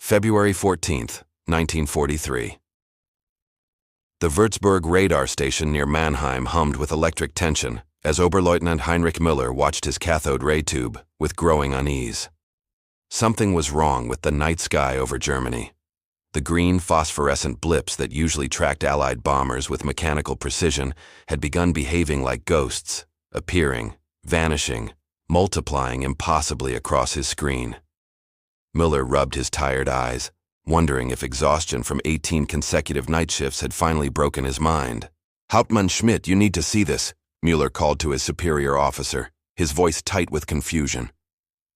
February 14th, 1943. The Würzburg radar station near Mannheim hummed with electric tension as Oberleutnant Heinrich Müller watched his cathode ray tube with growing unease. Something was wrong with the night sky over Germany. The green phosphorescent blips that usually tracked Allied bombers with mechanical precision had begun behaving like ghosts, appearing, vanishing, multiplying impossibly across his screen. Müller rubbed his tired eyes, wondering if exhaustion from 18 consecutive night shifts had finally broken his mind. "Hauptmann Schmidt, you need to see this," Müller called to his superior officer, his voice tight with confusion.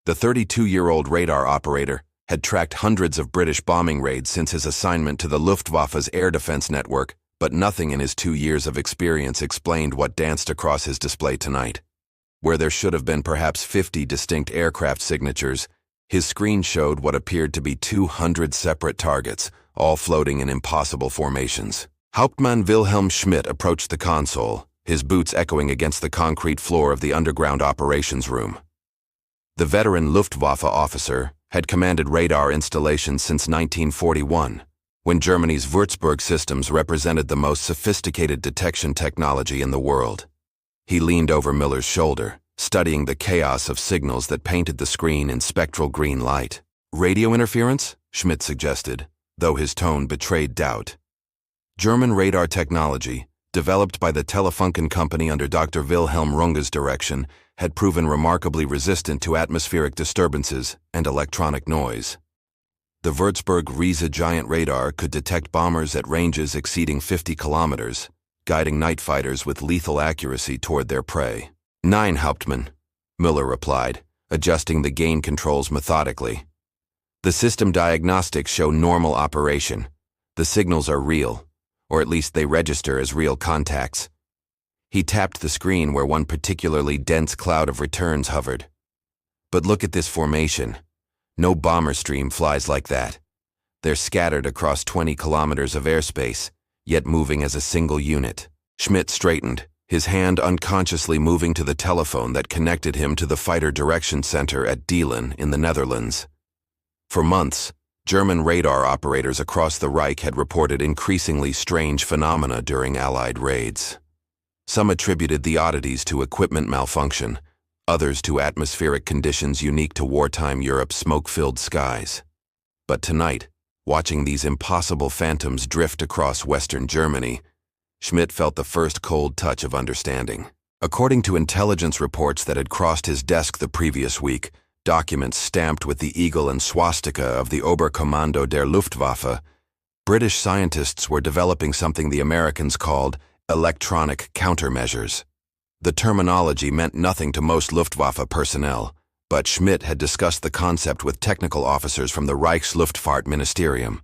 The 32-year-old radar operator had tracked hundreds of British bombing raids since his assignment to the Luftwaffe's air defense network, but nothing in his 2 years of experience explained what danced across his display tonight. Where there should have been perhaps 50 distinct aircraft signatures, his screen showed what appeared to be 200 separate targets, all floating in impossible formations. Hauptmann Wilhelm Schmidt approached the console, his boots echoing against the concrete floor of the underground operations room. The veteran Luftwaffe officer had commanded radar installations since 1941, when Germany's Würzburg systems represented the most sophisticated detection technology in the world. He leaned over Müller's shoulder, studying the chaos of signals that painted the screen in spectral green light. "Radio interference?" Schmidt suggested, though his tone betrayed doubt. German radar technology, developed by the Telefunken company under Dr. Wilhelm Runge's direction, had proven remarkably resistant to atmospheric disturbances and electronic noise. The Würzburg Riese giant radar could detect bombers at ranges exceeding 50 kilometers, guiding night fighters with lethal accuracy toward their prey. "9, Hauptmann," Müller replied, adjusting the gain controls methodically. "The system diagnostics show normal operation. The signals are real, or at least they register as real contacts." He tapped the screen where one particularly dense cloud of returns hovered. "But look at this formation. No bomber stream flies like that. They're scattered across 20 kilometers of airspace, yet moving as a single unit." Schmidt straightened, his hand unconsciously moving to the telephone that connected him to the Fighter Direction Center at Diemen in the Netherlands. For months, German radar operators across the Reich had reported increasingly strange phenomena during Allied raids. Some attributed the oddities to equipment malfunction, others to atmospheric conditions unique to wartime Europe's smoke-filled skies. But tonight, watching these impossible phantoms drift across Western Germany, Schmidt felt the first cold touch of understanding. According to intelligence reports that had crossed his desk the previous week, documents stamped with the eagle and swastika of the Oberkommando der Luftwaffe, British scientists were developing something the Americans called electronic countermeasures. The terminology meant nothing to most Luftwaffe personnel, but Schmidt had discussed the concept with technical officers from the Reichsluftfahrtministerium.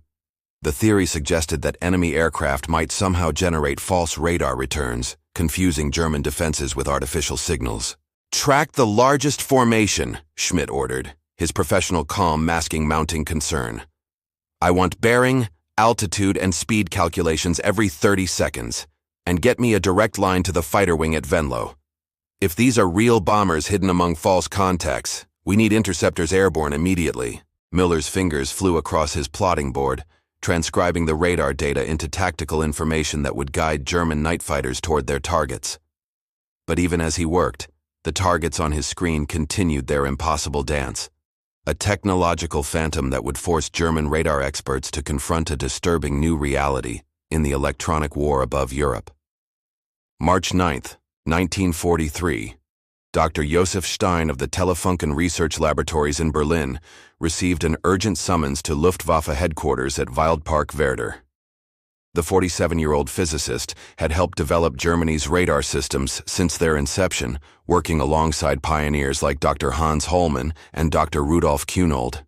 The theory suggested that enemy aircraft might somehow generate false radar returns, confusing German defenses with artificial signals. "Track the largest formation," Schmidt ordered, his professional calm masking mounting concern. "I want bearing, altitude, and speed calculations every 30 seconds. And get me a direct line to the fighter wing at Venlo. If these are real bombers hidden among false contacts, we need interceptors airborne immediately." Müller's fingers flew across his plotting board, transcribing the radar data into tactical information that would guide German night fighters toward their targets. But even as he worked, the targets on his screen continued their impossible dance, a technological phantom that would force German radar experts to confront a disturbing new reality in the electronic war above Europe. March 9th, 1943, Dr. Josef Stein of the Telefunken Research Laboratories in Berlin received an urgent summons to Luftwaffe headquarters at Wildpark Werder. The 47-year-old physicist had helped develop Germany's radar systems since their inception, working alongside pioneers like Dr. Hans Hollmann and Dr. Rudolf Kunold.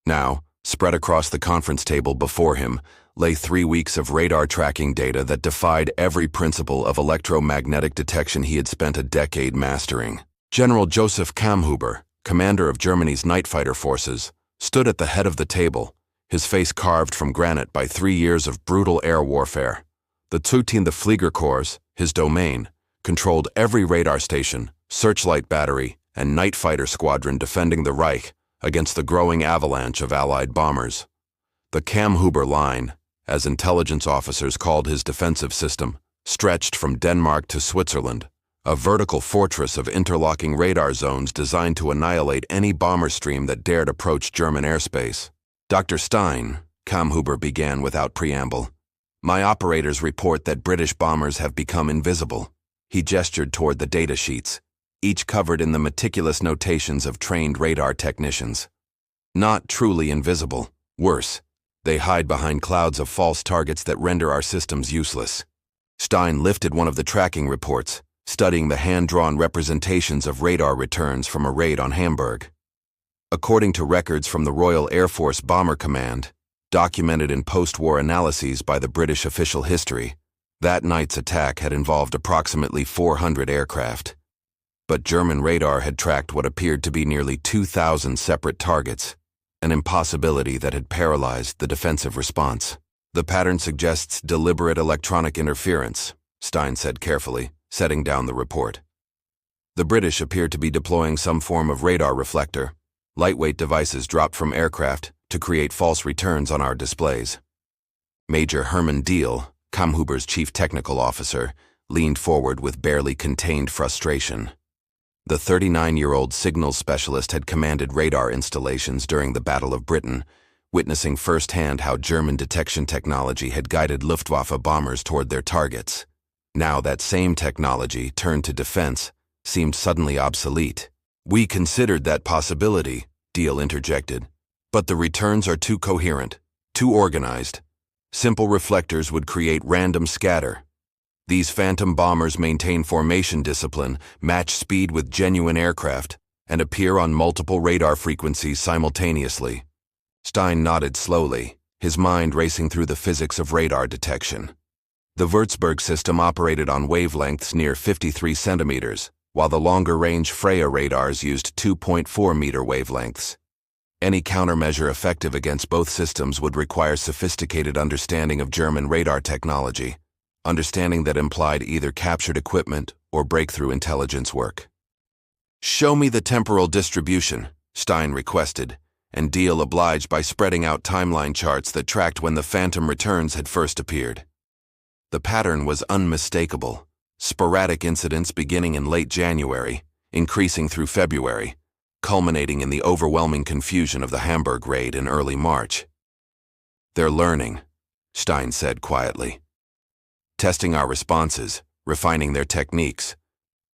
Now, spread across the conference table before him, lay 3 weeks of radar tracking data that defied every principle of electromagnetic detection he had spent a decade mastering. General Joseph Kammhuber, commander of Germany's night fighter forces, stood at the head of the table, his face carved from granite by 3 years of brutal air warfare. The 13th Fliegerkorps, his domain, controlled every radar station, searchlight battery, and night fighter squadron defending the Reich, against the growing avalanche of Allied bombers. The Kammhuber Line, as intelligence officers called his defensive system, stretched from Denmark to Switzerland, a vertical fortress of interlocking radar zones designed to annihilate any bomber stream that dared approach German airspace. Dr. Stein, Kammhuber began without preamble, my operators report that British bombers have become invisible. He gestured toward the data sheets, each covered in the meticulous notations of trained radar technicians. Not truly invisible. Worse, they hide behind clouds of false targets that render our systems useless. Stein lifted one of the tracking reports, studying the hand-drawn representations of radar returns from a raid on Hamburg. According to records from the Royal Air Force Bomber Command, documented in post-war analyses by the British official history, that night's attack had involved approximately 400 aircraft. But German radar had tracked what appeared to be nearly 2,000 separate targets, an impossibility that had paralyzed the defensive response. The pattern suggests deliberate electronic interference, Stein said carefully, setting down the report. The British appeared to be deploying some form of radar reflector, lightweight devices dropped from aircraft to create false returns on our displays. Major Herman Diehl, Kammhuber's chief technical officer, leaned forward with barely contained frustration. The 39-year-old signals specialist had commanded radar installations during the Battle of Britain, witnessing firsthand how German detection technology had guided Luftwaffe bombers toward their targets. Now that same technology, turned to defense, seemed suddenly obsolete. We considered that possibility, Diehl interjected. But the returns are too coherent, too organized. Simple reflectors would create random scatter. These phantom bombers maintain formation discipline, match speed with genuine aircraft, and appear on multiple radar frequencies simultaneously. Stein nodded slowly, his mind racing through the physics of radar detection. The Würzburg system operated on wavelengths near 53 centimeters, while the longer-range Freya radars used 2.4-meter wavelengths. Any countermeasure effective against both systems would require sophisticated understanding of German radar technology, understanding that implied either captured equipment or breakthrough intelligence work. "Show me the temporal distribution," Stein requested, and Diehl obliged by spreading out timeline charts that tracked when the phantom returns had first appeared. The pattern was unmistakable, sporadic incidents beginning in late January, increasing through February, culminating in the overwhelming confusion of the Hamburg raid in early March. "They're learning," Stein said quietly. "Testing our responses, refining their techniques.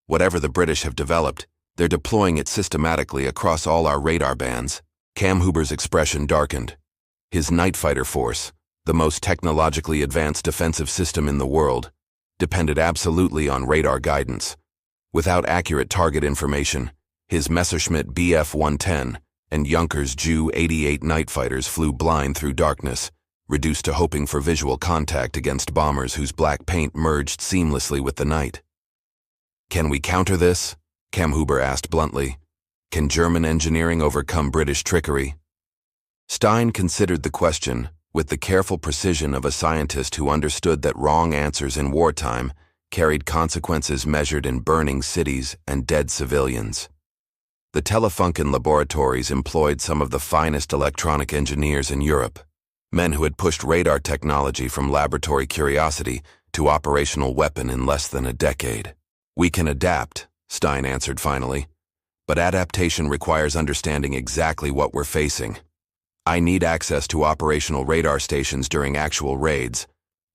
Whatever the British have developed, they're deploying it systematically across all our radar bands." Kammhuber's expression darkened. His night fighter force, the most technologically advanced defensive system in the world, depended absolutely on radar guidance. Without accurate target information, his Messerschmitt Bf-110 and Junkers Ju-88 night fighters flew blind through darkness, reduced to hoping for visual contact against bombers whose black paint merged seamlessly with the night. "Can we counter this?" Kammhuber asked bluntly. "Can German engineering overcome British trickery?" Stein considered the question with the careful precision of a scientist who understood that wrong answers in wartime carried consequences measured in burning cities and dead civilians. The Telefunken laboratories employed some of the finest electronic engineers in Europe, men who had pushed radar technology from laboratory curiosity to operational weapon in less than a decade. "We can adapt," Stein answered finally, "but adaptation requires understanding exactly what we're facing. I need access to operational radar stations during actual raids.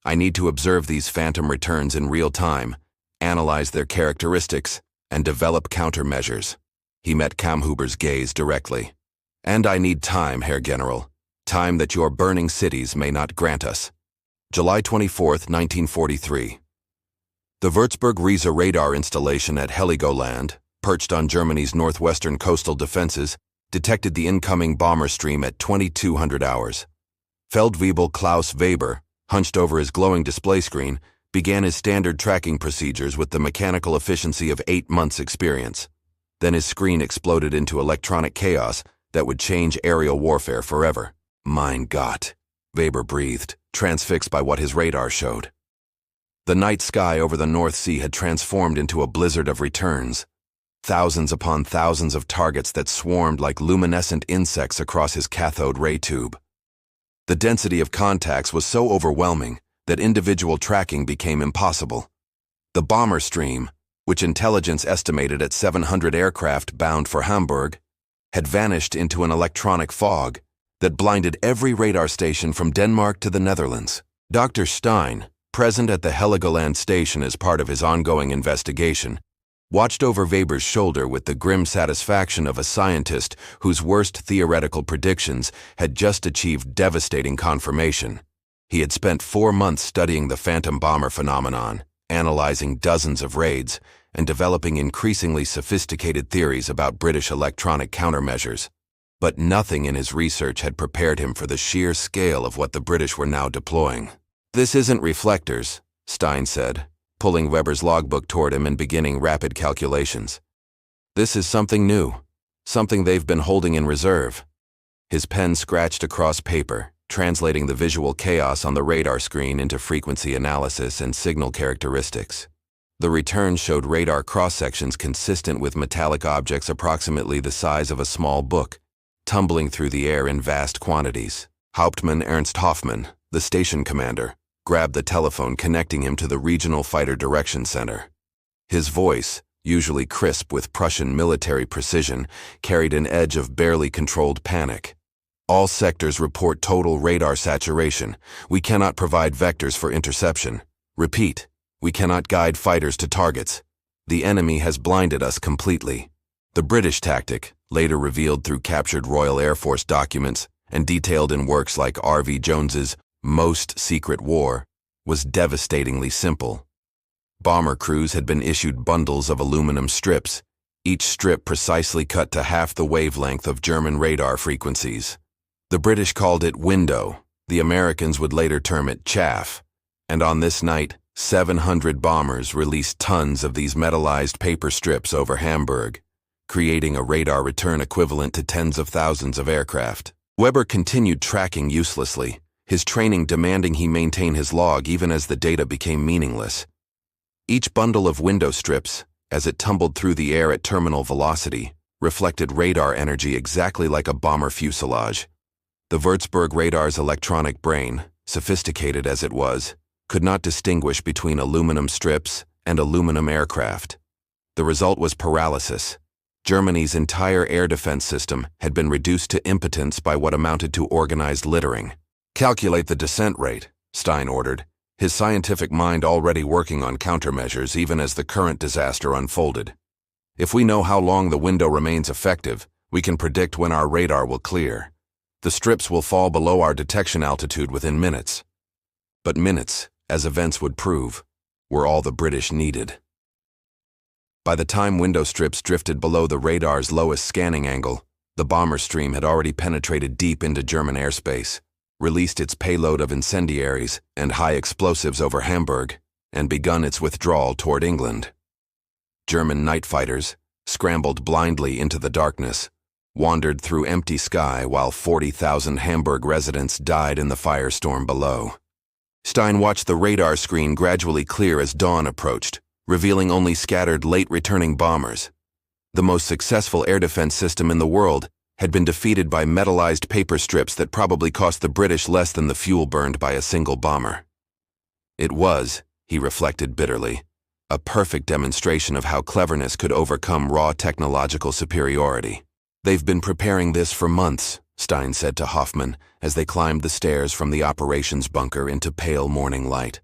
I need to observe these phantom returns in real time, analyze their characteristics, and develop countermeasures." He met Kammhuber's gaze directly. "And I need time, Herr General. Time that your burning cities may not grant us." July 24, 1943. The Würzburg-Riesa radar installation at Heligoland, perched on Germany's northwestern coastal defenses, detected the incoming bomber stream at 2200 hours. Feldwebel Klaus Weber, hunched over his glowing display screen, began his standard tracking procedures with the mechanical efficiency of 8 months' experience. Then his screen exploded into electronic chaos that would change aerial warfare forever. "Mein Gott," Weber breathed, transfixed by what his radar showed. The night sky over the North Sea had transformed into a blizzard of returns. thousands upon thousands of targets that swarmed like luminescent insects across his cathode ray tube. The density of contacts was so overwhelming that individual tracking became impossible. The bomber stream, which intelligence estimated at 700 aircraft bound for Hamburg, had vanished into an electronic fog that blinded every radar station from Denmark to the Netherlands. Dr. Stein, present at the Heligoland station as part of his ongoing investigation, watched over Weber's shoulder with the grim satisfaction of a scientist whose worst theoretical predictions had just achieved devastating confirmation. He had spent 4 months studying the phantom bomber phenomenon, analyzing dozens of raids, and developing increasingly sophisticated theories about British electronic countermeasures. But nothing in his research had prepared him for the sheer scale of what the British were now deploying. "This isn't reflectors," Stein said, pulling Weber's logbook toward him and beginning rapid calculations. "This is something new, something they've been holding in reserve." His pen scratched across paper, translating the visual chaos on the radar screen into frequency analysis and signal characteristics. The return showed radar cross-sections consistent with metallic objects approximately the size of a small book, tumbling through the air in vast quantities. Hauptmann Ernst Hoffmann, the station commander, grabbed the telephone connecting him to the Regional Fighter Direction Center. His voice, usually crisp with Prussian military precision, carried an edge of barely controlled panic. "All sectors report total radar saturation. We cannot provide vectors for interception. Repeat, we cannot guide fighters to targets. The enemy has blinded us completely." The British tactic, later revealed through captured Royal Air Force documents and detailed in works like R.V. Jones's Most Secret War, was devastatingly simple. Bomber crews had been issued bundles of aluminum strips, each strip precisely cut to half the wavelength of German radar frequencies. The British called it window, the Americans would later term it chaff, and on this night, 700 bombers released tons of these metallized paper strips over Hamburg, creating a radar return equivalent to tens of thousands of aircraft. Weber continued tracking uselessly, his training demanding he maintain his log even as the data became meaningless. Each bundle of window strips, as it tumbled through the air at terminal velocity, reflected radar energy exactly like a bomber fuselage. The Würzburg radar's electronic brain, sophisticated as it was, could not distinguish between aluminum strips and aluminum aircraft. The result was paralysis. Germany's entire air defense system had been reduced to impotence by what amounted to organized littering. "Calculate the descent rate," Stein ordered, his scientific mind already working on countermeasures even as the current disaster unfolded. "If we know how long the window remains effective, we can predict when our radar will clear. The strips will fall below our detection altitude within minutes." But minutes, as events would prove, were all the British needed. By the time window strips drifted below the radar's lowest scanning angle, the bomber stream had already penetrated deep into German airspace, released its payload of incendiaries and high explosives over Hamburg, and begun its withdrawal toward England. German night fighters, scrambled blindly into the darkness, wandered through empty sky while 40,000 Hamburg residents died in the firestorm below. Stein watched the radar screen gradually clear as dawn approached, revealing only scattered late-returning bombers. The most successful air defense system in the world had been defeated by metallized paper strips that probably cost the British less than the fuel burned by a single bomber. It was, he reflected bitterly, a perfect demonstration of how cleverness could overcome raw technological superiority. "They've been preparing this for months," Stein said to Hoffmann as they climbed the stairs from the operations bunker into pale morning light.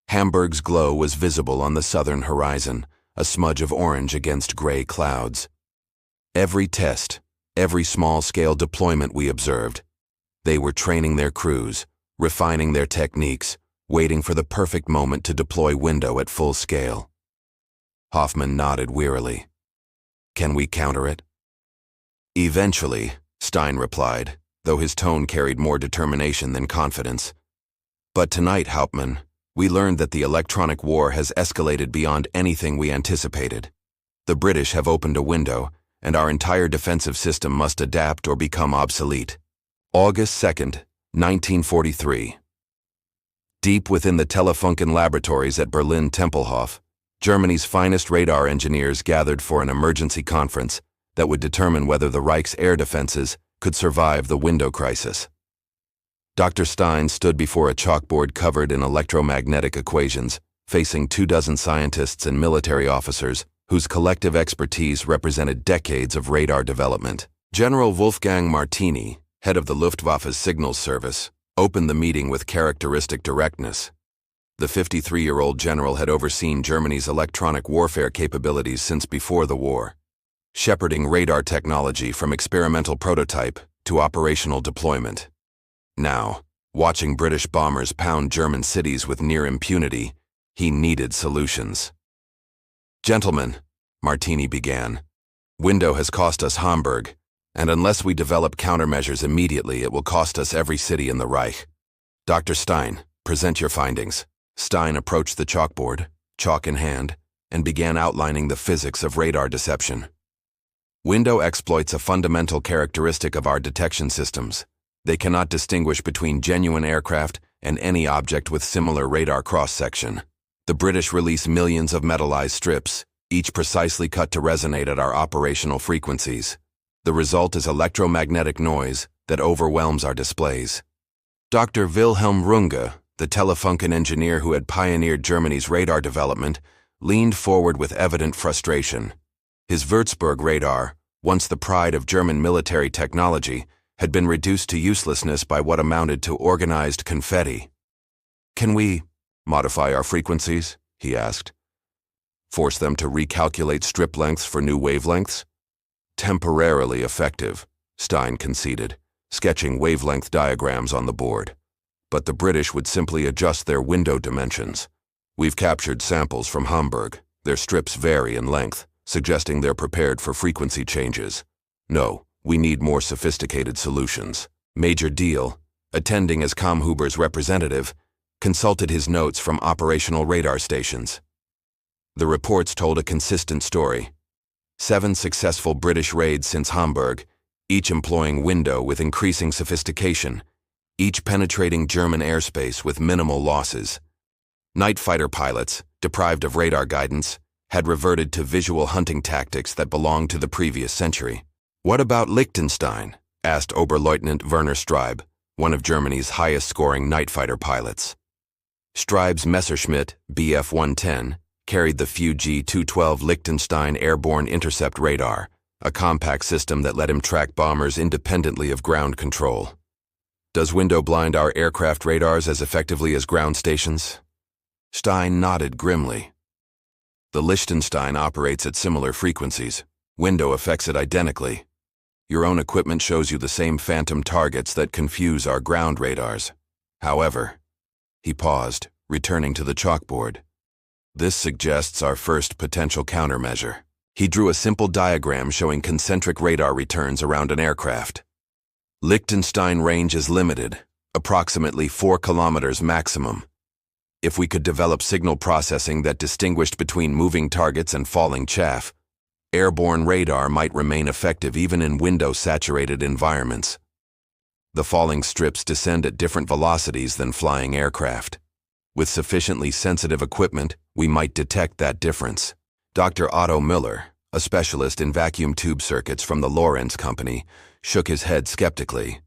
Hamburg's glow was visible on the southern horizon, a smudge of orange against gray clouds. Every test, every small-scale deployment we observed, they were training their crews, refining their techniques, waiting for the perfect moment to deploy window at full scale. Hoffmann nodded wearily. "Can we counter it?" "Eventually," Stein replied, though his tone carried more determination than confidence. "But tonight, Hauptmann, we learned that the electronic war has escalated beyond anything we anticipated. The British have opened a window, and our entire defensive system must adapt or become obsolete." August 2nd, 1943. Deep within the Telefunken laboratories at Berlin-Tempelhof, Germany's finest radar engineers gathered for an emergency conference that would determine whether the Reich's air defenses could survive the window crisis. Dr. Stein stood before a chalkboard covered in electromagnetic equations, facing 24 scientists and military officers whose collective expertise represented decades of radar development. General Wolfgang Martini, head of the Luftwaffe's signals service, opened the meeting with characteristic directness. The 53-year-old general had overseen Germany's electronic warfare capabilities since before the war, shepherding radar technology from experimental prototype to operational deployment. Now, watching British bombers pound German cities with near impunity, he needed solutions. "Gentlemen," Martini began, "window has cost us Hamburg, and unless we develop countermeasures immediately, it will cost us every city in the Reich. Dr. Stein, present your findings." Stein approached the chalkboard, chalk in hand, and began outlining the physics of radar deception. Window exploits a fundamental characteristic of our detection systems. They cannot distinguish between genuine aircraft and any object with similar radar cross-section. The British release millions of metallized strips, each precisely cut to resonate at our operational frequencies. The result is electromagnetic noise that overwhelms our displays. Dr. Wilhelm Runge, the Telefunken engineer who had pioneered Germany's radar development, leaned forward with evident frustration. His Würzburg radar, once the pride of German military technology, had been reduced to uselessness by what amounted to organized confetti. "Can we modify our frequencies?" he asked. "Force them to recalculate strip lengths for new wavelengths?" "Temporarily effective," Stein conceded, sketching wavelength diagrams on the board. "But the British would simply adjust their window dimensions. We've captured samples from Hamburg. Their strips vary in length, suggesting they're prepared for frequency changes. No, we need more sophisticated solutions." Major Deal, attending as Kammhuber's representative, consulted his notes from operational radar stations. The reports told a consistent story. 7 successful British raids since Hamburg, each employing window with increasing sophistication, each penetrating German airspace with minimal losses. Night fighter pilots, deprived of radar guidance, had reverted to visual hunting tactics that belonged to the previous century. "What about Liechtenstein?" asked Oberleutnant Werner Streib, one of Germany's highest-scoring night fighter pilots. Streib's Messerschmitt Bf-110 carried the Fu-G-212 Liechtenstein airborne intercept radar, a compact system that let him track bombers independently of ground control. "Does window blind our aircraft radars as effectively as ground stations?" Stein nodded grimly. "The Liechtenstein operates at similar frequencies. Window affects it identically. Your own equipment shows you the same phantom targets that confuse our ground radars. However," he paused, returning to the chalkboard, "this suggests our first potential countermeasure." He drew a simple diagram showing concentric radar returns around an aircraft. "Liechtenstein range is limited, approximately 4 kilometers maximum. If we could develop signal processing that distinguished between moving targets and falling chaff, airborne radar might remain effective even in window-saturated environments. The falling strips descend at different velocities than flying aircraft. With sufficiently sensitive equipment, we might detect that difference." Dr. Otto Müller, a specialist in vacuum tube circuits from the Lorenz Company, shook his head skeptically.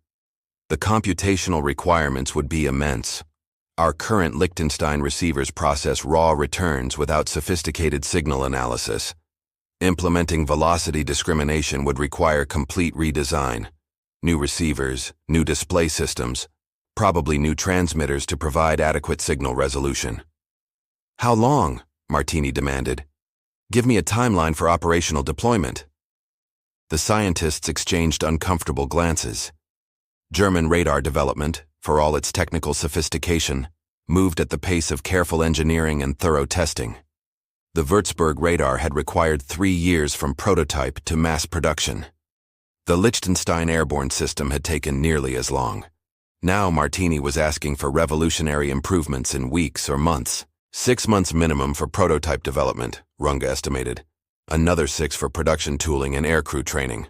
"The computational requirements would be immense. Our current Liechtenstein receivers process raw returns without sophisticated signal analysis. Implementing velocity discrimination would require complete redesign. New receivers, new display systems, probably new transmitters to provide adequate signal resolution." "How long?" Martini demanded. "Give me a timeline for operational deployment." The scientists exchanged uncomfortable glances. German radar development, for all its technical sophistication, moved at the pace of careful engineering and thorough testing. The Würzburg radar had required 3 years from prototype to mass production. The Liechtenstein airborne system had taken nearly as long. Now Martini was asking for revolutionary improvements in weeks or months. 6 months minimum for prototype development, Runge estimated. Another 6 for production tooling and aircrew training.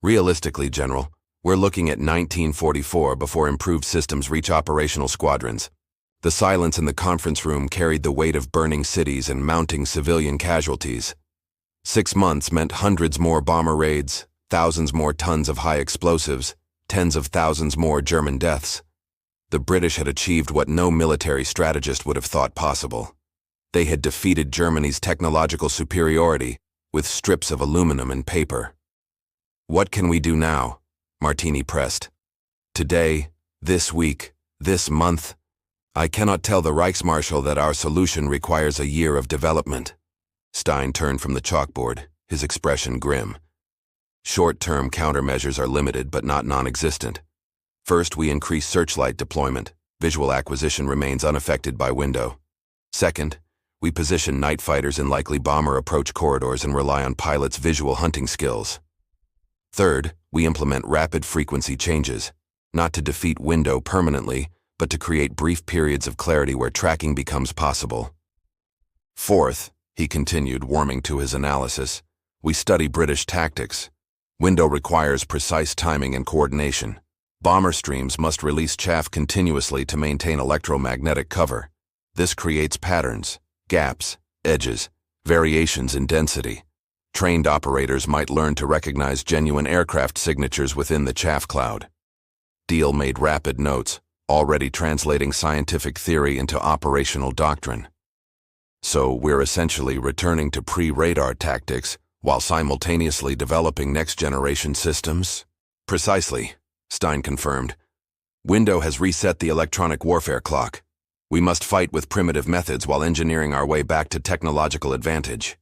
"Realistically, General, we're looking at 1944 before improved systems reach operational squadrons. The silence in the conference room carried the weight of burning cities and mounting civilian casualties. 6 months meant hundreds more bomber raids, thousands more tons of high explosives, tens of thousands more German deaths. The British had achieved what no military strategist would have thought possible. They had defeated Germany's technological superiority with strips of aluminum and paper. "What can we do now?" Martini pressed. "Today, this week, this month, I cannot tell the Reichsmarshal that our solution requires a year of development." Stein turned from the chalkboard, his expression grim. "Short-term countermeasures are limited but not non-existent. First, we increase searchlight deployment. Visual acquisition remains unaffected by window. Second, we position night fighters in likely bomber approach corridors and rely on pilots' visual hunting skills. Third, we implement rapid frequency changes, not to defeat window permanently, but to create brief periods of clarity where tracking becomes possible. Fourth," he continued, warming to his analysis, "we study British tactics. Window requires precise timing and coordination. Bomber streams must release chaff continuously to maintain electromagnetic cover. This creates patterns, gaps, edges, variations in density. Trained operators might learn to recognize genuine aircraft signatures within the chaff cloud." Deal made rapid notes, already translating scientific theory into operational doctrine. "So we're essentially returning to pre-radar tactics while simultaneously developing next-generation systems?" "Precisely," Stein confirmed. "Window has reset the electronic warfare clock. We must fight with primitive methods while engineering our way back to technological advantage."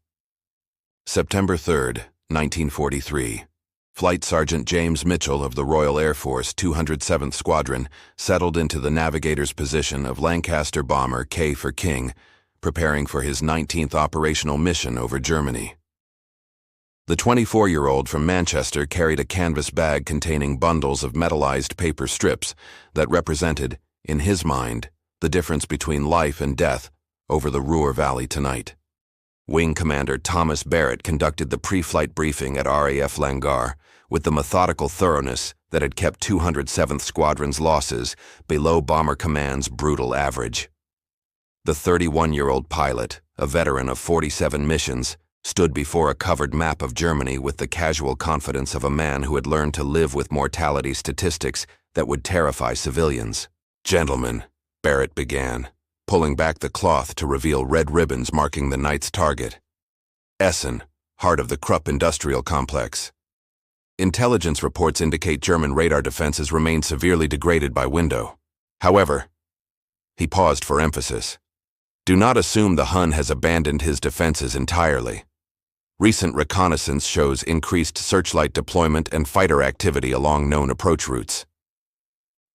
September 3, 1943. Flight Sergeant James Mitchell of the Royal Air Force 207th Squadron settled into the navigator's position of Lancaster bomber K for King, preparing for his 19th operational mission over Germany. The 24-year-old from Manchester carried a canvas bag containing bundles of metallized paper strips that represented, in his mind, the difference between life and death over the Ruhr Valley tonight. Wing Commander Thomas Barrett conducted the pre-flight briefing at RAF Langar with the methodical thoroughness that had kept 207th Squadron's losses below Bomber Command's brutal average. The 31-year-old pilot, a veteran of 47 missions, stood before a covered map of Germany with the casual confidence of a man who had learned to live with mortality statistics that would terrify civilians. "Gentlemen," Barrett began, pulling back the cloth to reveal red ribbons marking the night's target. "Essen, heart of the Krupp industrial complex. Intelligence reports indicate German radar defenses remain severely degraded by window. However," he paused for emphasis, "do not assume the Hun has abandoned his defenses entirely. Recent reconnaissance shows increased searchlight deployment and fighter activity along known approach routes."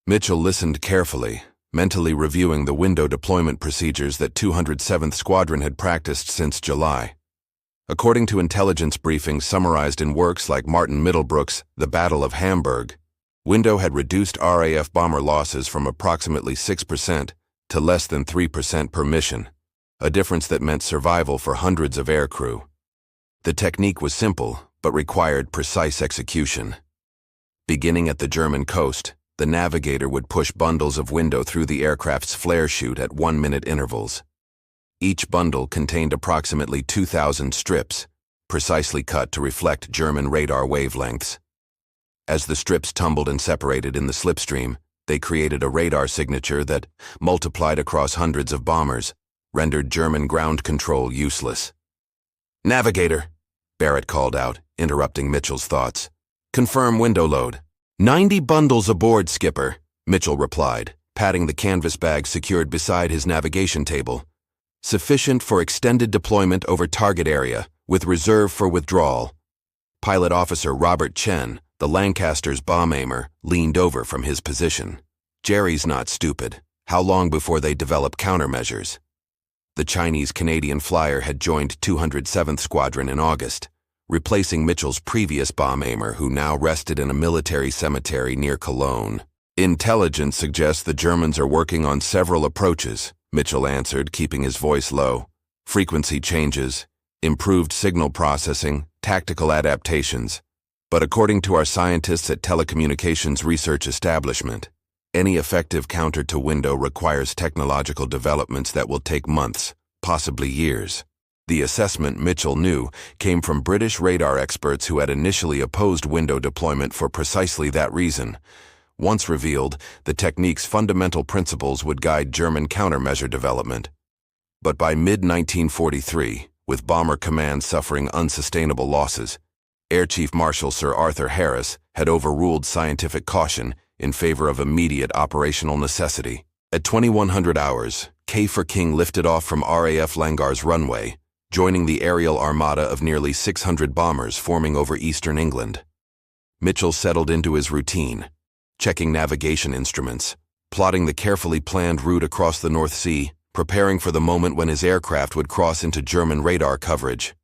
Mitchell listened carefully, mentally reviewing the window deployment procedures that 207th Squadron had practiced since July. According to intelligence briefings summarized in works like Martin Middlebrook's The Battle of Hamburg, window had reduced RAF bomber losses from approximately 6% to less than 3% per mission, a difference that meant survival for hundreds of aircrew. The technique was simple, but required precise execution. Beginning at the German coast, the navigator would push bundles of window through the aircraft's flare chute at 1-minute intervals. Each bundle contained approximately 2,000 strips, precisely cut to reflect German radar wavelengths. As the strips tumbled and separated in the slipstream, they created a radar signature that, multiplied across hundreds of bombers, rendered German ground control useless. "Navigator," Barrett called out, interrupting Mitchell's thoughts. "Confirm window load." 90 bundles aboard, Skipper," Mitchell replied, patting the canvas bag secured beside his navigation table. "Sufficient for extended deployment over target area, with reserve for withdrawal." Pilot Officer Robert Chen, the Lancaster's bomb aimer, leaned over from his position. "Jerry's not stupid. How long before they develop countermeasures?" The Chinese-Canadian flyer had joined 207th Squadron in August, replacing Mitchell's previous bomb aimer who now rested in a military cemetery near Cologne. "Intelligence suggests the Germans are working on several approaches," Mitchell answered, keeping his voice low. "Frequency changes, improved signal processing, tactical adaptations. But according to our scientists at Telecommunications Research Establishment, Any effective counter to window requires technological developments that will take months, possibly years. The assessment, Mitchell knew, came from British radar experts who had initially opposed window deployment for precisely that reason. Once revealed, the technique's fundamental principles would guide German countermeasure development. But by mid-1943, with bomber command suffering unsustainable losses, Air Chief Marshal Sir Arthur Harris had overruled scientific caution in favor of immediate operational necessity. At 2100 hours, K for King lifted off from RAF Langar's runway, joining the aerial armada of nearly 600 bombers forming over eastern England. Mitchell settled into his routine, checking navigation instruments, plotting the carefully planned route across the North Sea, preparing for the moment when his aircraft would cross into German radar coverage.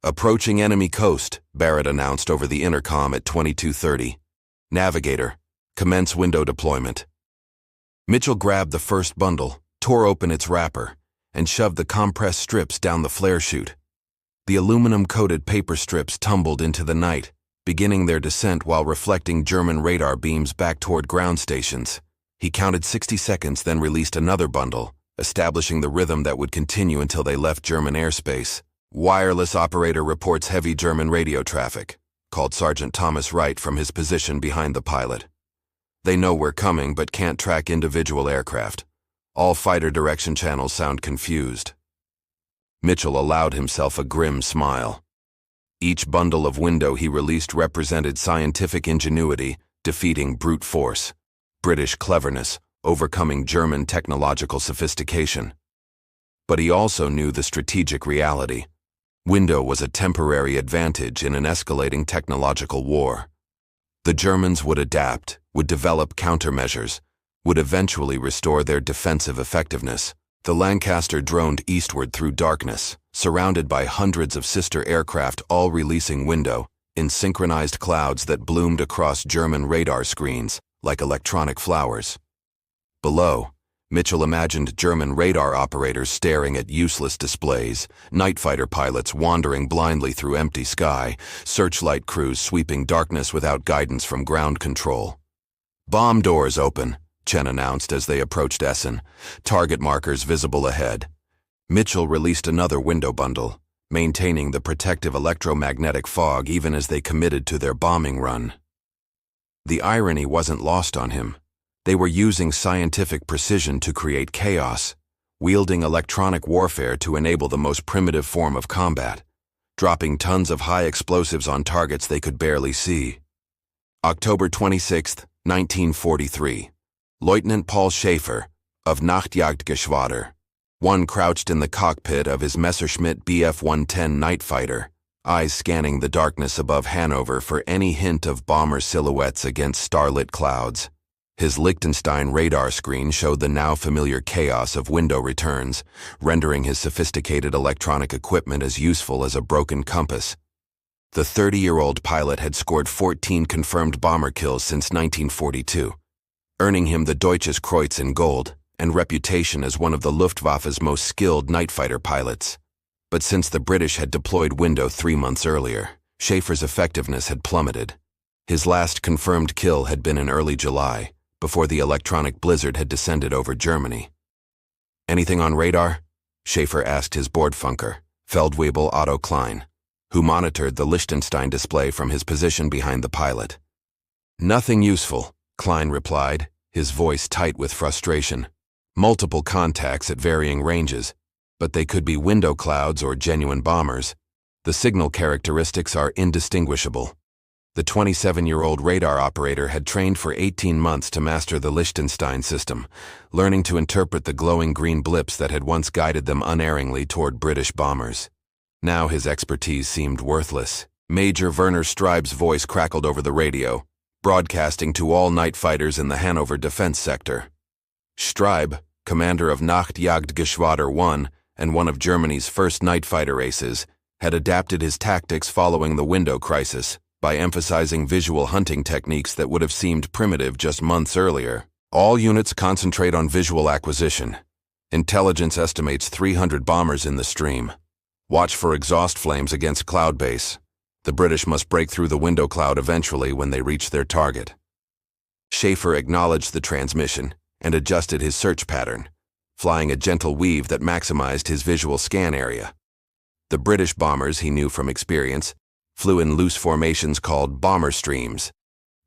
"Approaching enemy coast," Barrett announced over the intercom at 22:30. "Navigator, commence window deployment." Mitchell grabbed the first bundle, tore open its wrapper, and shoved the compressed strips down the flare chute. The aluminum-coated paper strips tumbled into the night, beginning their descent while reflecting German radar beams back toward ground stations. He counted 60 seconds, then released another bundle, establishing the rhythm that would continue until they left German airspace. "Wireless operator reports heavy German radio traffic," called Sergeant Thomas Wright from his position behind the pilot. "They know we're coming but can't track individual aircraft. All fighter direction channels sound confused." Mitchell allowed himself a grim smile. Each bundle of window he released represented scientific ingenuity, defeating brute force, British cleverness, overcoming German technological sophistication. But he also knew the strategic reality. Window was a temporary advantage in an escalating technological war. The Germans would adapt, would develop countermeasures, would eventually restore their defensive effectiveness. The Lancaster droned eastward through darkness, surrounded by hundreds of sister aircraft all releasing window, in synchronized clouds that bloomed across German radar screens like electronic flowers. Below, Mitchell imagined German radar operators staring at useless displays, night fighter pilots wandering blindly through empty sky, searchlight crews sweeping darkness without guidance from ground control. "Bomb doors open," Chen announced as they approached Essen, target markers visible ahead. Mitchell released another window bundle, maintaining the protective electromagnetic fog even as they committed to their bombing run. The irony wasn't lost on him. They were using scientific precision to create chaos, wielding electronic warfare to enable the most primitive form of combat, dropping tons of high explosives on targets they could barely see. October 26, 1943. Lieutenant Paul Schaefer, of Nachtjagdgeschwader, one crouched in the cockpit of his Messerschmitt Bf-110 night fighter, eyes scanning the darkness above Hanover for any hint of bomber silhouettes against starlit clouds. His Liechtenstein radar screen showed the now familiar chaos of window returns, rendering his sophisticated electronic equipment as useful as a broken compass. The 30-year-old pilot had scored 14 confirmed bomber kills since 1942, earning him the Deutsches Kreuz in gold and reputation as one of the Luftwaffe's most skilled night fighter pilots. But since the British had deployed window 3 months earlier, Schaefer's effectiveness had plummeted. His last confirmed kill had been in early July, before the electronic blizzard had descended over Germany. "Anything on radar?" Schaefer asked his Bordfunker, Feldwebel Otto Klein, who monitored the Liechtenstein display from his position behind the pilot. "Nothing useful," Klein replied, his voice tight with frustration. "Multiple contacts at varying ranges, but they could be window clouds or genuine bombers. The signal characteristics are indistinguishable." The 27-year-old radar operator had trained for 18 months to master the Liechtenstein system, learning to interpret the glowing green blips that had once guided them unerringly toward British bombers. Now his expertise seemed worthless. Major Werner Streib's voice crackled over the radio, broadcasting to all night fighters in the Hanover defense sector. Streib, commander of Nachtjagdgeschwader 1 and one of Germany's first night fighter aces, had adapted his tactics following the window crisis by emphasizing visual hunting techniques that would have seemed primitive just months earlier. "All units concentrate on visual acquisition. Intelligence estimates 300 bombers in the stream. Watch for exhaust flames against cloud base. The British must break through the window cloud eventually when they reach their target." Schaefer acknowledged the transmission and adjusted his search pattern, flying a gentle weave that maximized his visual scan area. The British bombers, he knew from experience, flew in loose formations called bomber streams,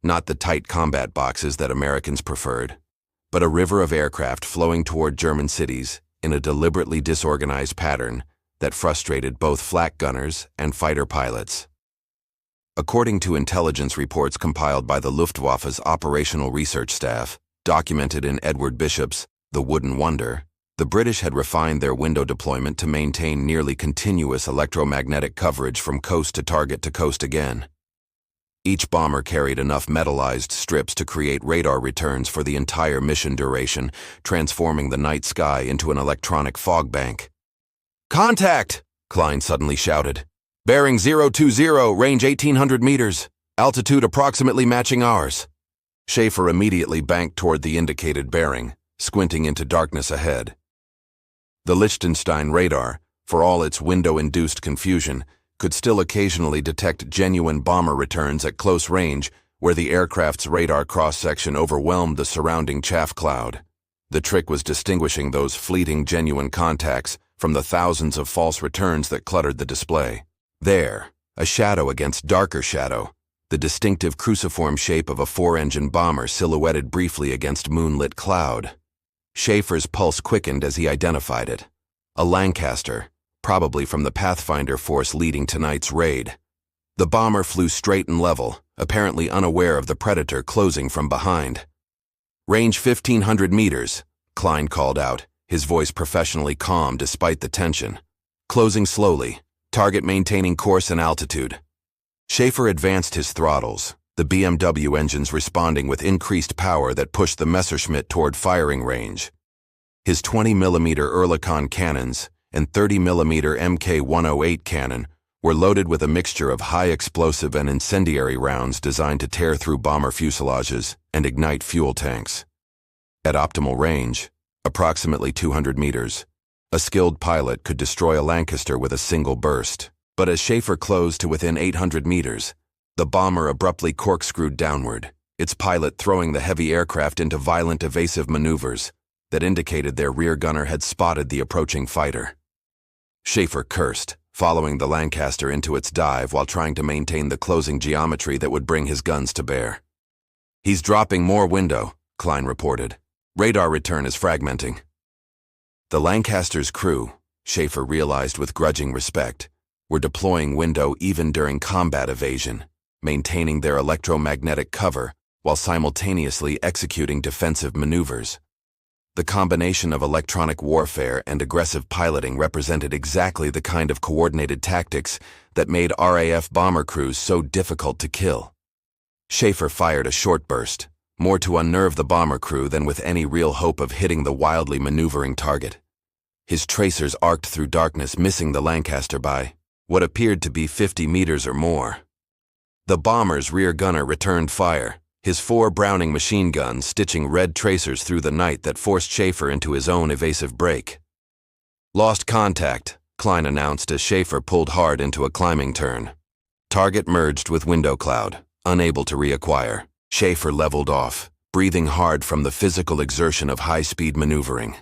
not the tight combat boxes that Americans preferred, but a river of aircraft flowing toward German cities in a deliberately disorganized pattern that frustrated both flak gunners and fighter pilots. According to intelligence reports compiled by the Luftwaffe's operational research staff, documented in Edward Bishop's The Wooden Wonder, the British had refined their window deployment to maintain nearly continuous electromagnetic coverage from coast to target to coast again. Each bomber carried enough metallized strips to create radar returns for the entire mission duration, transforming the night sky into an electronic fog bank. "Contact!" Klein suddenly shouted. "Bearing 020, range 1,800 meters, altitude approximately matching ours." Schaefer immediately banked toward the indicated bearing, squinting into darkness ahead. The Liechtenstein radar, for all its window-induced confusion, could still occasionally detect genuine bomber returns at close range where the aircraft's radar cross-section overwhelmed the surrounding chaff cloud. The trick was distinguishing those fleeting genuine contacts from the thousands of false returns that cluttered the display. There, a shadow against darker shadow, the distinctive cruciform shape of a four-engine bomber silhouetted briefly against moonlit cloud. Schaefer's pulse quickened as he identified it. A Lancaster, probably from the Pathfinder force leading tonight's raid. The bomber flew straight and level, apparently unaware of the predator closing from behind. "Range 1,500 meters, Klein called out, his voice professionally calm despite the tension. "Closing slowly, target maintaining course and altitude." Schaefer advanced his throttles, the BMW engines responding with increased power that pushed the Messerschmitt toward firing range. His 20mm Oerlikon cannons and 30mm Mk108 cannon were loaded with a mixture of high-explosive and incendiary rounds designed to tear through bomber fuselages and ignite fuel tanks. At optimal range, approximately 200 meters, a skilled pilot could destroy a Lancaster with a single burst. But as Schaefer closed to within 800 meters, the bomber abruptly corkscrewed downward, its pilot throwing the heavy aircraft into violent evasive maneuvers that indicated their rear gunner had spotted the approaching fighter. Schaefer cursed, following the Lancaster into its dive while trying to maintain the closing geometry that would bring his guns to bear. "He's dropping more window," Klein reported. "Radar return is fragmenting." The Lancaster's crew, Schaefer realized with grudging respect, were deploying window even during combat evasion, maintaining their electromagnetic cover while simultaneously executing defensive maneuvers. The combination of electronic warfare and aggressive piloting represented exactly the kind of coordinated tactics that made RAF bomber crews so difficult to kill. Schaefer fired a short burst, more to unnerve the bomber crew than with any real hope of hitting the wildly maneuvering target. His tracers arced through darkness, missing the Lancaster by what appeared to be 50 meters or more. The bomber's rear gunner returned fire, his 4 Browning machine guns stitching red tracers through the night that forced Schaefer into his own evasive break. "Lost contact," Klein announced as Schaefer pulled hard into a climbing turn. Target merged with window cloud, unable to reacquire. Schaefer leveled off, breathing hard from the physical exertion of high-speed maneuvering.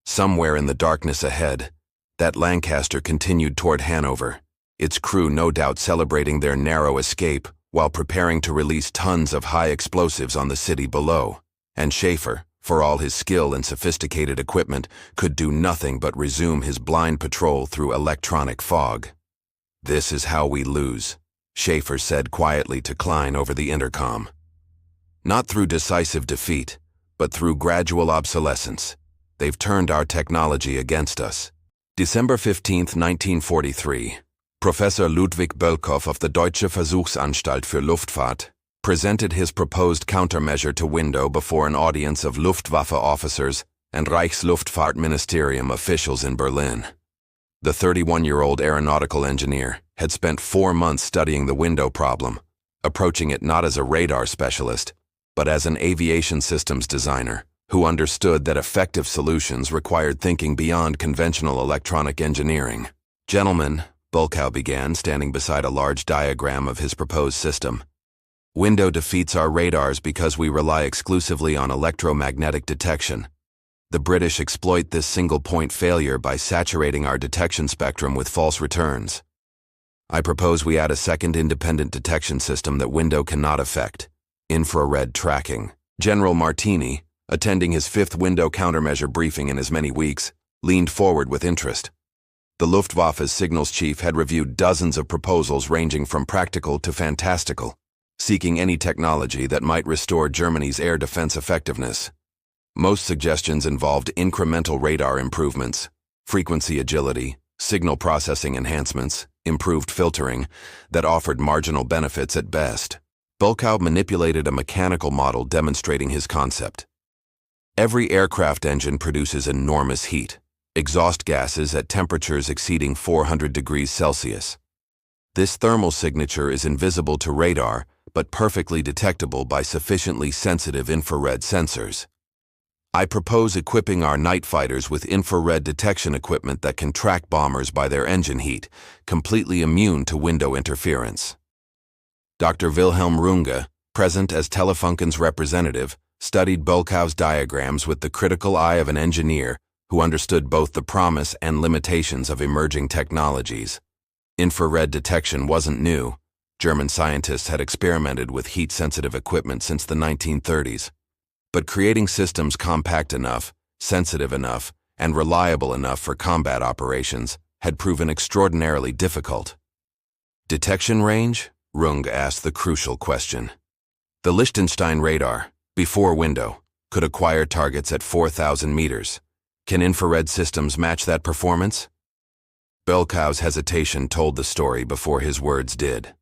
Somewhere in the darkness ahead, that Lancaster continued toward Hanover, its crew no doubt celebrating their narrow escape while preparing to release tons of high explosives on the city below. And Schaefer, for all his skill and sophisticated equipment, could do nothing but resume his blind patrol through electronic fog. "This is how we lose," Schaefer said quietly to Klein over the intercom. "Not through decisive defeat, but through gradual obsolescence. They've turned our technology against us." December 15, 1943. Professor Ludwig Bölkow of the Deutsche Versuchsanstalt für Luftfahrt presented his proposed countermeasure to window before an audience of Luftwaffe officers and Reichsluftfahrtministerium officials in Berlin. The 31-year-old aeronautical engineer had spent 4 months studying the window problem, approaching it not as a radar specialist, but as an aviation systems designer who understood that effective solutions required thinking beyond conventional electronic engineering. "Gentlemen," Bölkow began, standing beside a large diagram of his proposed system, Window defeats our radars because we rely exclusively on electromagnetic detection. The British exploit this single-point failure by saturating our detection spectrum with false returns. I propose we add a second independent detection system that window cannot affect: infrared tracking. General Martini, attending his 5th window countermeasure briefing in as many weeks, leaned forward with interest. The Luftwaffe's signals chief had reviewed dozens of proposals ranging from practical to fantastical, seeking any technology that might restore Germany's air defense effectiveness. Most suggestions involved incremental radar improvements, frequency agility, signal processing enhancements, improved filtering, that offered marginal benefits at best. Bulkow manipulated a mechanical model demonstrating his concept. Every aircraft engine produces enormous heat, exhaust gases at temperatures exceeding 400 degrees Celsius. This thermal signature is invisible to radar, but perfectly detectable by sufficiently sensitive infrared sensors. I propose equipping our night fighters with infrared detection equipment that can track bombers by their engine heat, completely immune to window interference. Dr. Wilhelm Runge, present as Telefunken's representative, studied Bulkow's diagrams with the critical eye of an engineer who understood both the promise and limitations of emerging technologies. Infrared detection wasn't new. German scientists had experimented with heat-sensitive equipment since the 1930s. But creating systems compact enough, sensitive enough, and reliable enough for combat operations had proven extraordinarily difficult. Detection range? Runge asked the crucial question. The Liechtenstein radar, before window, could acquire targets at 4,000 meters. Can infrared systems match that performance? Bulkow's hesitation told the story before his words did.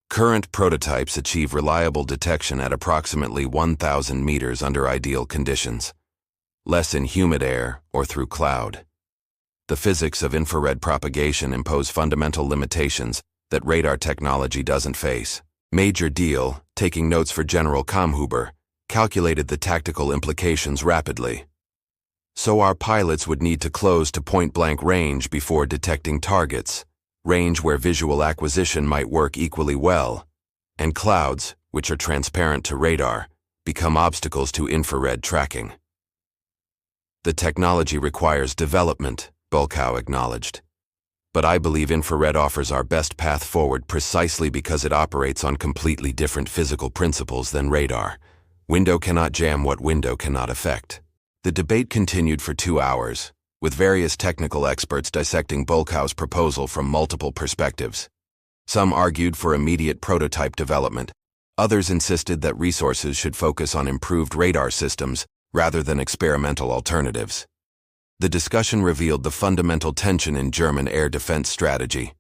Current prototypes achieve reliable detection at approximately 1,000 meters under ideal conditions, less in humid air or through cloud. The physics of infrared propagation impose fundamental limitations that radar technology doesn't face. Major Deal, taking notes for General Kamhuber, calculated the tactical implications rapidly. So our pilots would need to close to point-blank range before detecting targets, range where visual acquisition might work equally well, and clouds, which are transparent to radar, become obstacles to infrared tracking. The technology requires development, Bulkow acknowledged. But I believe infrared offers our best path forward precisely because it operates on completely different physical principles than radar. Window cannot jam what window cannot affect. The debate continued for 2 hours, with various technical experts dissecting Bulkow's proposal from multiple perspectives. Some argued for immediate prototype development. Others insisted that resources should focus on improved radar systems rather than experimental alternatives. The discussion revealed the fundamental tension in German air defense strategy: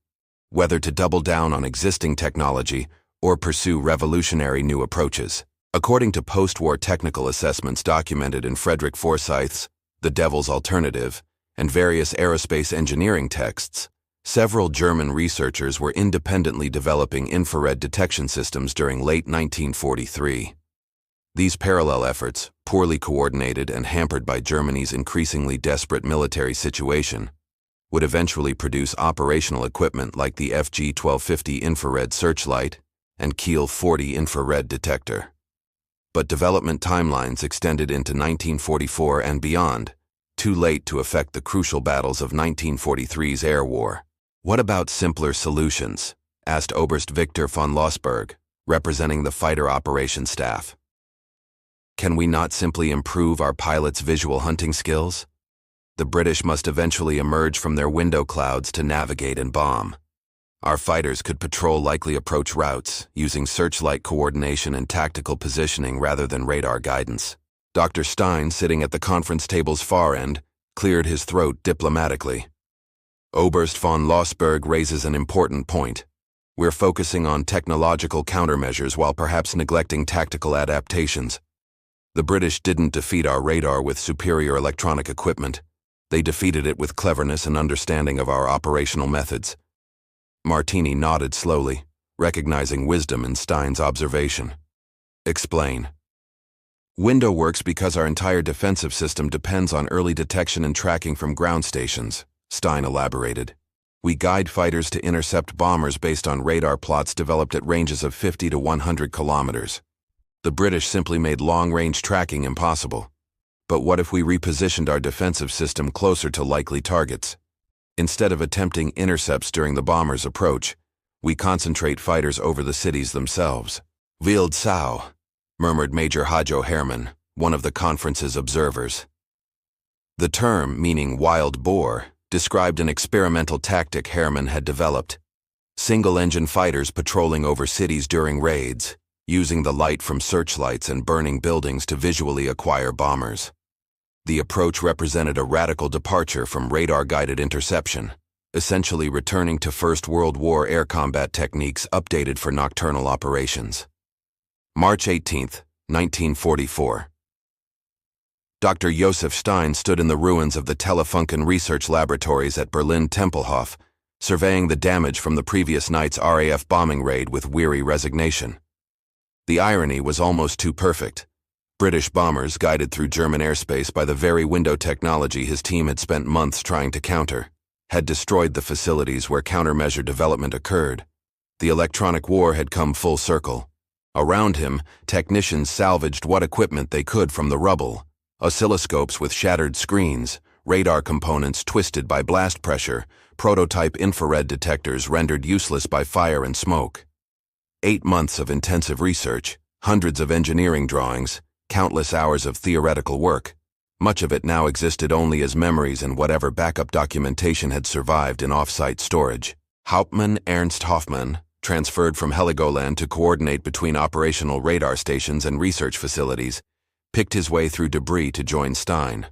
whether to double down on existing technology or pursue revolutionary new approaches. According to post-war technical assessments documented in Frederick Forsyth's The Devil's Alternative and various aerospace engineering texts, several German researchers were independently developing infrared detection systems during late 1943. These parallel efforts, poorly coordinated and hampered by Germany's increasingly desperate military situation, would eventually produce operational equipment like the FG-1250 infrared searchlight and Kiel 40 infrared detector. But development timelines extended into 1944 and beyond, too late to affect the crucial battles of 1943's air war. What about simpler solutions? Asked Oberst Victor von Lossberg, representing the fighter operations staff. Can we not simply improve our pilots' visual hunting skills? The British must eventually emerge from their window clouds to navigate and bomb. Our fighters could patrol likely approach routes, using searchlight coordination and tactical positioning rather than radar guidance. Dr. Stein, sitting at the conference table's far end, cleared his throat diplomatically. Oberst von Lossberg raises an important point. We're focusing on technological countermeasures while perhaps neglecting tactical adaptations. The British didn't defeat our radar with superior electronic equipment. They defeated it with cleverness and understanding of our operational methods. Martini nodded slowly, recognizing wisdom in Stein's observation. Explain. Window works because our entire defensive system depends on early detection and tracking from ground stations, Stein elaborated. We guide fighters to intercept bombers based on radar plots developed at ranges of 50 to 100 kilometers. The British simply made long-range tracking impossible. But what if we repositioned our defensive system closer to likely targets? Instead of attempting intercepts during the bomber's approach, we concentrate fighters over the cities themselves. Wild Sau, murmured Major Hajo Herman, one of the conference's observers. The term, meaning wild boar, described an experimental tactic Herman had developed. Single-engine fighters patrolling over cities during raids, using the light from searchlights and burning buildings to visually acquire bombers. The approach represented a radical departure from radar-guided interception, essentially returning to First World War air combat techniques updated for nocturnal operations. March 18, 1944. Dr. Josef Stein stood in the ruins of the Telefunken research laboratories at Berlin Tempelhof, surveying the damage from the previous night's RAF bombing raid with weary resignation. The irony was almost too perfect. British bombers, guided through German airspace by the very window technology his team had spent months trying to counter, had destroyed the facilities where countermeasure development occurred. The electronic war had come full circle. Around him, technicians salvaged what equipment they could from the rubble: oscilloscopes with shattered screens, radar components twisted by blast pressure, prototype infrared detectors rendered useless by fire and smoke. 8 months of intensive research, hundreds of engineering drawings, countless hours of theoretical work. Much of it now existed only as memories and whatever backup documentation had survived in off-site storage. Hauptmann Ernst Hoffmann, transferred from Heligoland to coordinate between operational radar stations and research facilities, picked his way through debris to join Stein.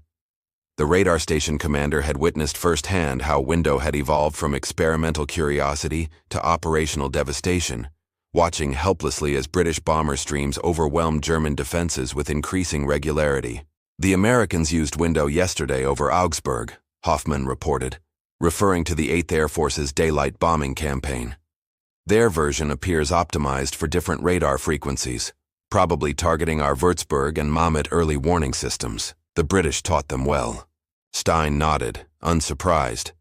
The radar station commander had witnessed firsthand how Window had evolved from experimental curiosity to operational devastation, watching helplessly as British bomber streams overwhelmed German defenses with increasing regularity. The Americans used Window yesterday over Augsburg, Hoffmann reported, referring to the 8th Air Force's daylight bombing campaign. Their version appears optimized for different radar frequencies, probably targeting our Würzburg and Mamet early warning systems. The British taught them well. Stein nodded, unsurprised.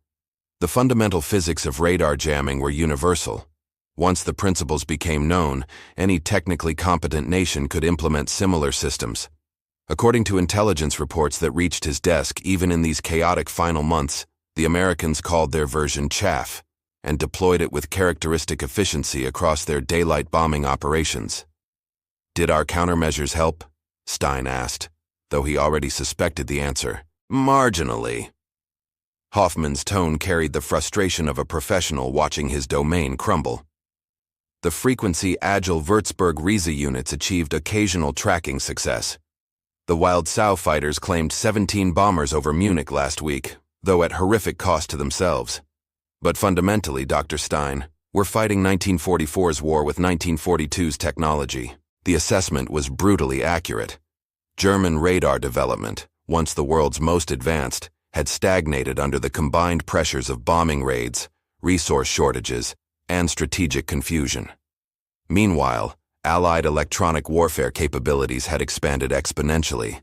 The fundamental physics of radar jamming were universal. Once the principles became known, any technically competent nation could implement similar systems. According to intelligence reports that reached his desk even in these chaotic final months, the Americans called their version chaff and deployed it with characteristic efficiency across their daylight bombing operations. Did our countermeasures help? Stein asked, though he already suspected the answer. Marginally. Hoffmann's tone carried the frustration of a professional watching his domain crumble. The frequency-agile Würzburg-Riese units achieved occasional tracking success. The Wild Sau fighters claimed 17 bombers over Munich last week, though at horrific cost to themselves. But fundamentally, Dr. Stein, we're fighting 1944's war with 1942's technology. The assessment was brutally accurate. German radar development, once the world's most advanced, had stagnated under the combined pressures of bombing raids, resource shortages, and strategic confusion. Meanwhile, Allied electronic warfare capabilities had expanded exponentially.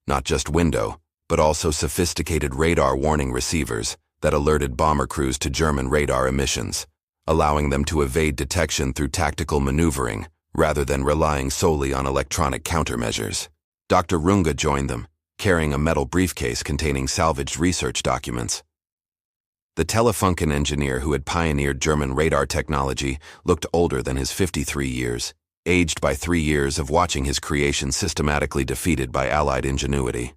Not just Window, but also sophisticated radar warning receivers that alerted bomber crews to German radar emissions, allowing them to evade detection through tactical maneuvering rather than relying solely on electronic countermeasures. Dr. Runge joined them, carrying a metal briefcase containing salvaged research documents. The Telefunken engineer who had pioneered German radar technology looked older than his 53 years, aged by 3 years of watching his creation systematically defeated by Allied ingenuity.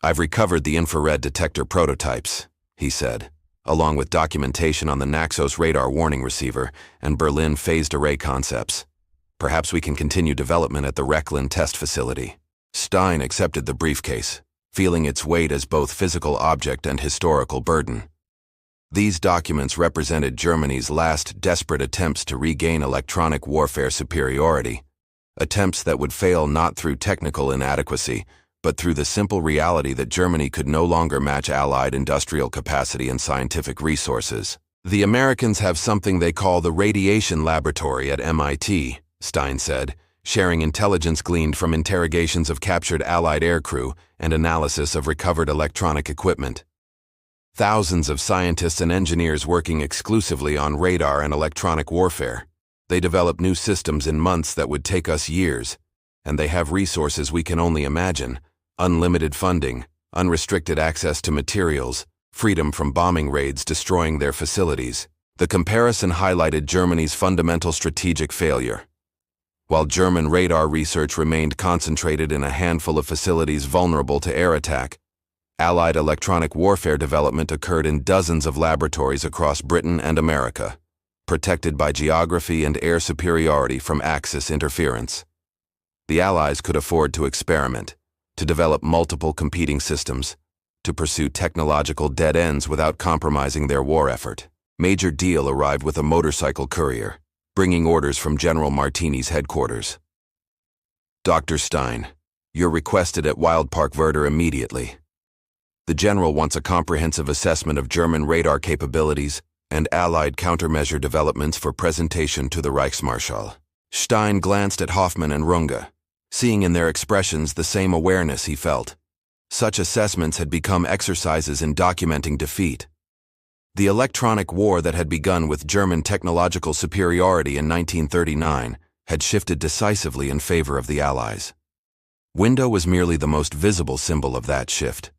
"I've recovered the infrared detector prototypes," he said, along with documentation on the Naxos radar warning receiver and Berlin phased array concepts. "Perhaps we can continue development at the Rechlin test facility." Stein accepted the briefcase, feeling its weight as both physical object and historical burden. These documents represented Germany's last desperate attempts to regain electronic warfare superiority, attempts that would fail not through technical inadequacy, but through the simple reality that Germany could no longer match Allied industrial capacity and scientific resources. "The Americans have something they call the Radiation Laboratory at MIT, Stein said, sharing intelligence gleaned from interrogations of captured Allied aircrew and analysis of recovered electronic equipment. Thousands of scientists and engineers working exclusively on radar and electronic warfare. They develop new systems in months that would take us years, and they have resources we can only imagine: unlimited funding, unrestricted access to materials, freedom from bombing raids destroying their facilities. The comparison highlighted Germany's fundamental strategic failure. While German radar research remained concentrated in a handful of facilities vulnerable to air attack, Allied electronic warfare development occurred in dozens of laboratories across Britain and America, protected by geography and air superiority from Axis interference. The Allies could afford to experiment, to develop multiple competing systems, to pursue technological dead ends without compromising their war effort. Major Deal arrived with a motorcycle courier, bringing orders from General Martini's headquarters. Dr. Stein, you're requested at Wildpark Werder immediately. The general wants a comprehensive assessment of German radar capabilities and Allied countermeasure developments for presentation to the Reichsmarschall. Stein glanced at Hoffmann and Runge, seeing in their expressions the same awareness he felt. Such assessments had become exercises in documenting defeat. The electronic war that had begun with German technological superiority in 1939 had shifted decisively in favor of the Allies. Window was merely the most visible symbol of that shift.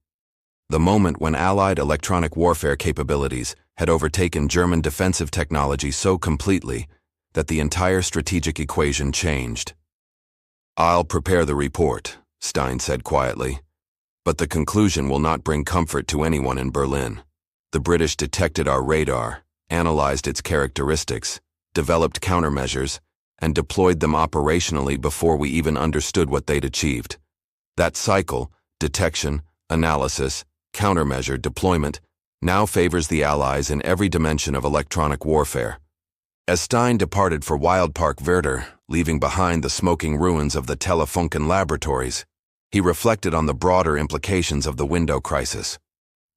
The moment when Allied electronic warfare capabilities had overtaken German defensive technology so completely that the entire strategic equation changed. "I'll prepare the report," Stein said quietly, "but the conclusion will not bring comfort to anyone in Berlin. The British detected our radar, analyzed its characteristics, developed countermeasures, and deployed them operationally before we even understood what they'd achieved. That cycle, detection, analysis, countermeasure, deployment, now favors the Allies in every dimension of electronic warfare." As Stein departed for Wildpark Werder, leaving behind the smoking ruins of the Telefunken laboratories, he reflected on the broader implications of the window crisis.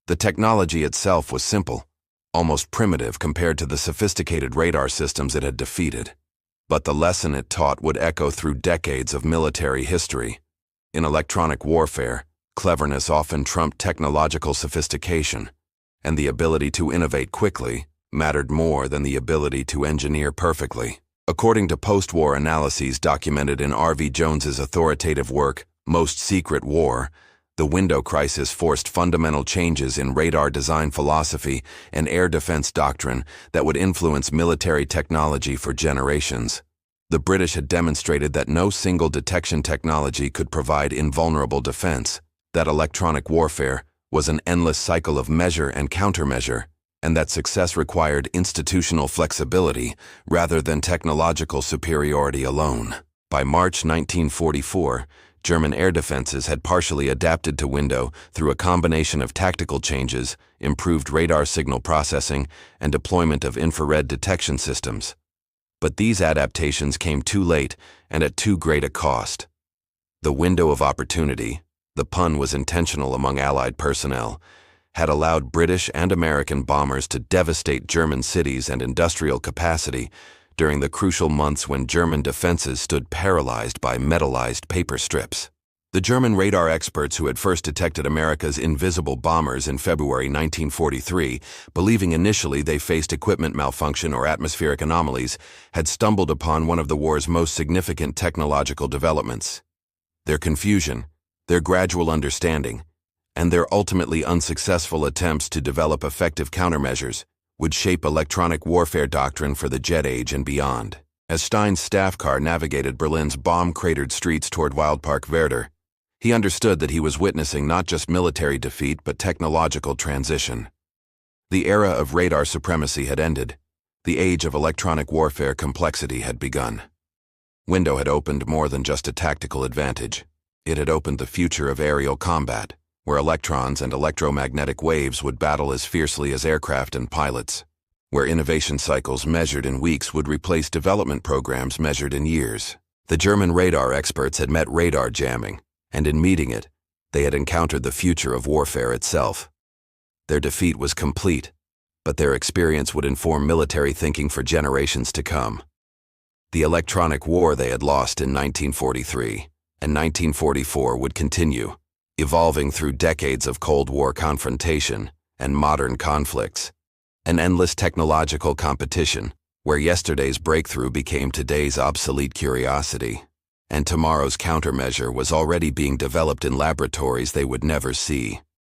The technology itself was simple, almost primitive compared to the sophisticated radar systems it had defeated. But the lesson it taught would echo through decades of military history. In electronic warfare, cleverness often trumped technological sophistication, and the ability to innovate quickly mattered more than the ability to engineer perfectly. According to post-war analyses documented in R.V. Jones's authoritative work, Most Secret War, the window crisis forced fundamental changes in radar design philosophy and air defense doctrine that would influence military technology for generations. The British had demonstrated that no single detection technology could provide invulnerable defense, that electronic warfare was an endless cycle of measure and countermeasure, and that success required institutional flexibility rather than technological superiority alone. By March 1944, German air defenses had partially adapted to window through a combination of tactical changes, improved radar signal processing, and deployment of infrared detection systems. But these adaptations came too late and at too great a cost. The window of opportunity, the pun was intentional among Allied personnel, had allowed British and American bombers to devastate German cities and industrial capacity during the crucial months when German defenses stood paralyzed by metallized paper strips. The German radar experts who had first detected America's invisible bombers in February 1943, believing initially they faced equipment malfunction or atmospheric anomalies, had stumbled upon one of the war's most significant technological developments. Their confusion, their gradual understanding, and their ultimately unsuccessful attempts to develop effective countermeasures would shape electronic warfare doctrine for the jet age and beyond. As Stein's staff car navigated Berlin's bomb-cratered streets toward Wildpark Werder, he understood that he was witnessing not just military defeat but technological transition. The era of radar supremacy had ended. The age of electronic warfare complexity had begun. Window had opened more than just a tactical advantage. It had opened the future of aerial combat, where electrons and electromagnetic waves would battle as fiercely as aircraft and pilots, where innovation cycles measured in weeks would replace development programs measured in years. The German radar experts had met radar jamming, and in meeting it, they had encountered the future of warfare itself. Their defeat was complete, but their experience would inform military thinking for generations to come. The electronic war they had lost in 1943 and 1944 would continue, evolving through decades of Cold War confrontation and modern conflicts. An endless technological competition, where yesterday's breakthrough became today's obsolete curiosity, and tomorrow's countermeasure was already being developed in laboratories they would never see.